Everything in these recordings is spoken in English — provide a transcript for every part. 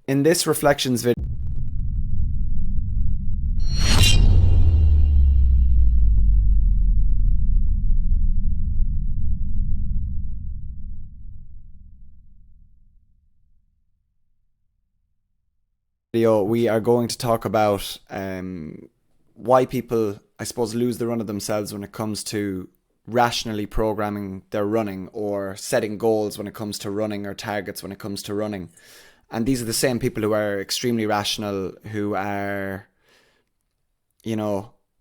In this reflections video, we are going to talk about why people, I suppose, lose the run of themselves when it comes to rationally programming their running or setting goals when it comes to running or targets when it comes to running. And these are the same people who are extremely rational, who are,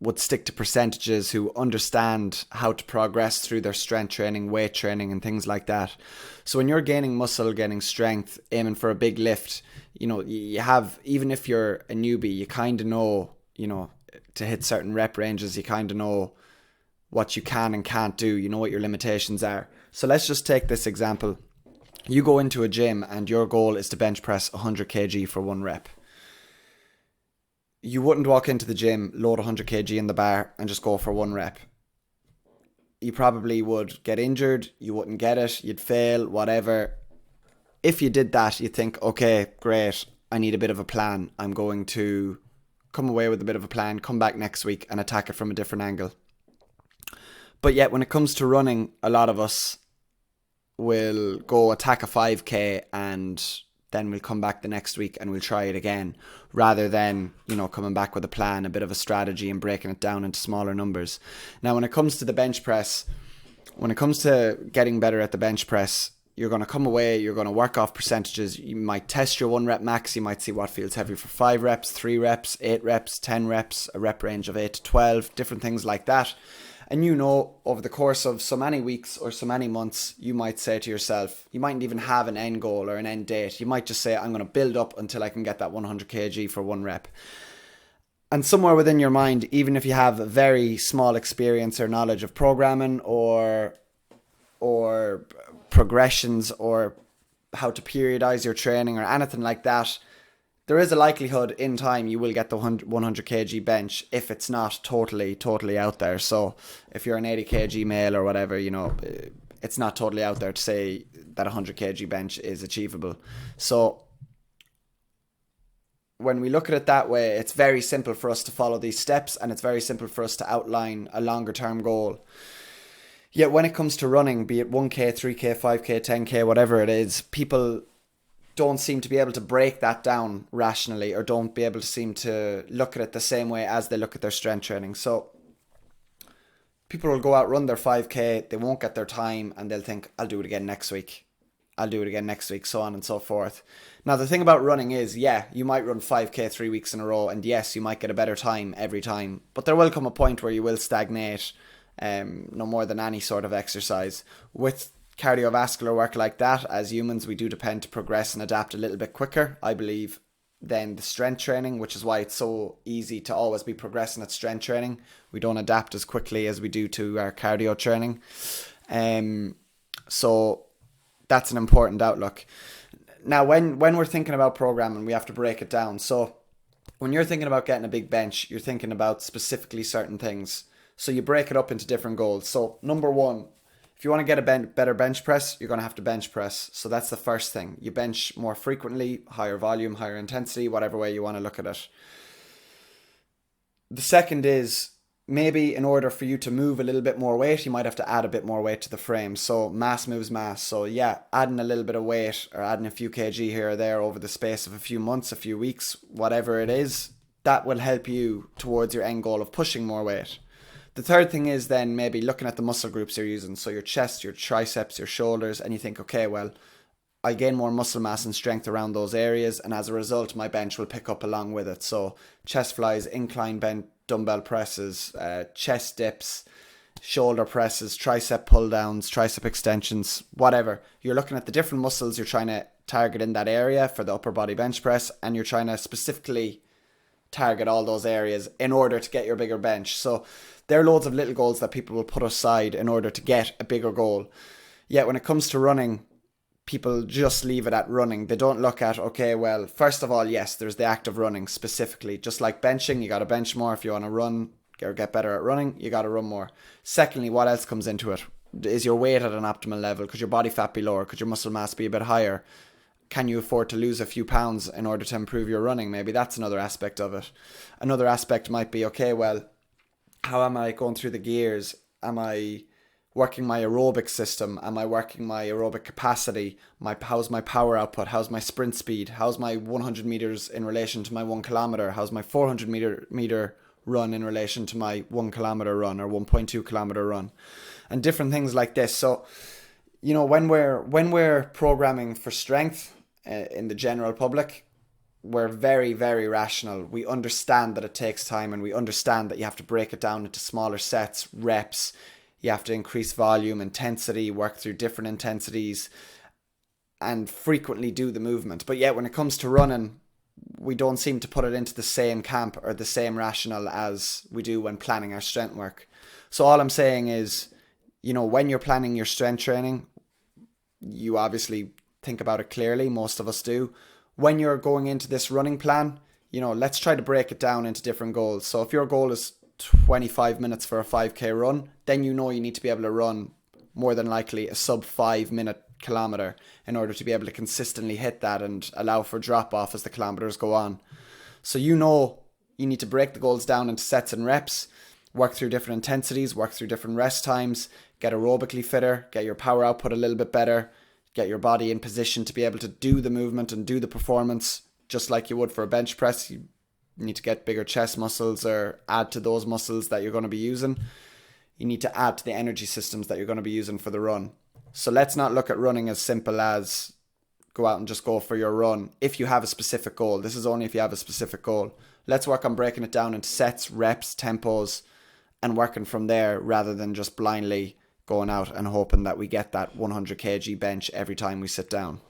would stick to percentages, who understand how to progress through their strength training, weight training, and things like that. So when you're gaining muscle, gaining strength, aiming for a big lift, you have, even if you're a newbie, you kind of know, to hit certain rep ranges, you kind of know what you can and can't do, you know what your limitations are. So let's just take this example. You go into a gym and your goal is to bench press 100 kg for one rep. You wouldn't walk into the gym, load 100 kg in the bar and just go for one rep. You probably would get injured, you wouldn't get it, you'd fail, whatever. If you did that, you'd think, okay, great, I need a bit of a plan. I'm going to come away with a bit of a plan, come back next week and attack it from a different angle. But yet when it comes to running, a lot of us will go attack a 5k and then we'll come back the next week and we'll try it again, rather than, coming back with a plan, a bit of a strategy and breaking it down into smaller numbers. Now, when it comes to the bench press, when it comes to getting better at the bench press, you're going to come away, you're going to work off percentages. You might test your 1 rep max. You might see what feels heavy for 5 reps, 3 reps, 8 reps, 10 reps, a rep range of 8 to 12, different things like that. And over the course of so many weeks or so many months, you might say to yourself, you mightn't even have an end goal or an end date. You might just say, I'm going to build up until I can get that 100 kg for 1 rep. And somewhere within your mind, even if you have a very small experience or knowledge of programming or progressions or how to periodize your training or anything like that, there is a likelihood in time you will get the 100 kg bench if it's not totally out there. So if you're an 80 kg male or whatever, it's not totally out there to say that 100 kg bench is achievable. So when we look at it that way, it's very simple for us to follow these steps and it's very simple for us to outline a longer term goal. Yet when it comes to running, be it 1k, 3k, 5k, 10k, whatever it is, people don't seem to be able to break that down rationally, or don't be able to seem to look at it the same way as they look at their strength training. So people will go out, run their 5k, they won't get their time, and they'll think, I'll do it again next week, so on and so forth. Now, the thing about running is, you might run 5k 3 weeks in a row, and yes, you might get a better time every time, but there will come a point where you will stagnate, no more than any sort of exercise. With cardiovascular work like that, as humans, we do depend to progress and adapt a little bit quicker, I believe, than the strength training, which is why it's so easy to always be progressing at strength training. We don't adapt as quickly as we do to our cardio training. So that's an important outlook. Now, when we're thinking about programming, we have to break it down. So when you're thinking about getting a big bench, you're thinking about specifically certain things. So you break it up into different goals. So number one, if you want to get a better bench press, you're going to have to bench press. So that's the first thing. You bench more frequently, higher volume, higher intensity, whatever way you want to look at it. The second is, maybe in order for you to move a little bit more weight, you might have to add a bit more weight to the frame. So mass moves mass. So adding a little bit of weight or adding a few kg here or there over the space of a few months, a few weeks, whatever it is, that will help you towards your end goal of pushing more weight. The third thing is then maybe looking at the muscle groups you're using. So your chest, your triceps, your shoulders, and you think, okay, well, I gain more muscle mass and strength around those areas, and as a result, my bench will pick up along with it. So chest flies, incline bent dumbbell presses, chest dips, shoulder presses, tricep pull downs, tricep extensions, whatever. You're looking at the different muscles you're trying to target in that area for the upper body bench press, and you're trying to specifically target all those areas in order to get your bigger bench. So there are loads of little goals that people will put aside in order to get a bigger goal. Yet when it comes to running, people just leave it at running. They don't look at, okay, well, first of all, yes, there's the act of running specifically. Just like benching, you got to bench more. If you want to run or get better at running, you got to run more. Secondly, what else comes into it? Is your weight at an optimal level? Could your body fat be lower? Could your muscle mass be a bit higher? can you afford to lose a few pounds in order to improve your running? Maybe that's another aspect of it. Another aspect might be, okay, well, how am I going through the gears? Am I working my aerobic system? Am I working my aerobic capacity? How's my power output? How's my sprint speed? How's my 100 meters in relation to my 1 kilometer? How's my 400 meter run in relation to my 1 kilometer run or 1.2 kilometer run? And different things like this. So, you know, when we're programming for strength in the general public, we're very, very rational. We understand that it takes time, and we understand that you have to break it down into smaller sets, reps. You have to increase volume, intensity, work through different intensities, and frequently do the movement. But yet when it comes to running, we don't seem to put it into the same camp or the same rationale as we do when planning our strength work. So all I'm saying is, you know, when you're planning your strength training, you obviously think about it clearly. Most of us do. When you're going into this running plan, you know, let's try to break it down into different goals. So if your goal is 25 minutes for a 5k run, then you know you need to be able to run more than likely a sub 5 minute kilometer in order to be able to consistently hit that and allow for drop off as the kilometers go on. So you know you need to break the goals down into sets and reps, work through different intensities, work through different rest times, get aerobically fitter, get your power output a little bit better, get your body in position to be able to do the movement and do the performance just like you would for a bench press. You need to get bigger chest muscles or add to those muscles that you're going to be using. You need to add to the energy systems that you're going to be using for the run. So let's not look at running as simple as go out and just go for your run. If you have a specific goal, this is only if you have a specific goal. Let's work on breaking it down into sets, reps, tempos, and working from there rather than just blindly going out and hoping that we get that 100 kg bench every time we sit down.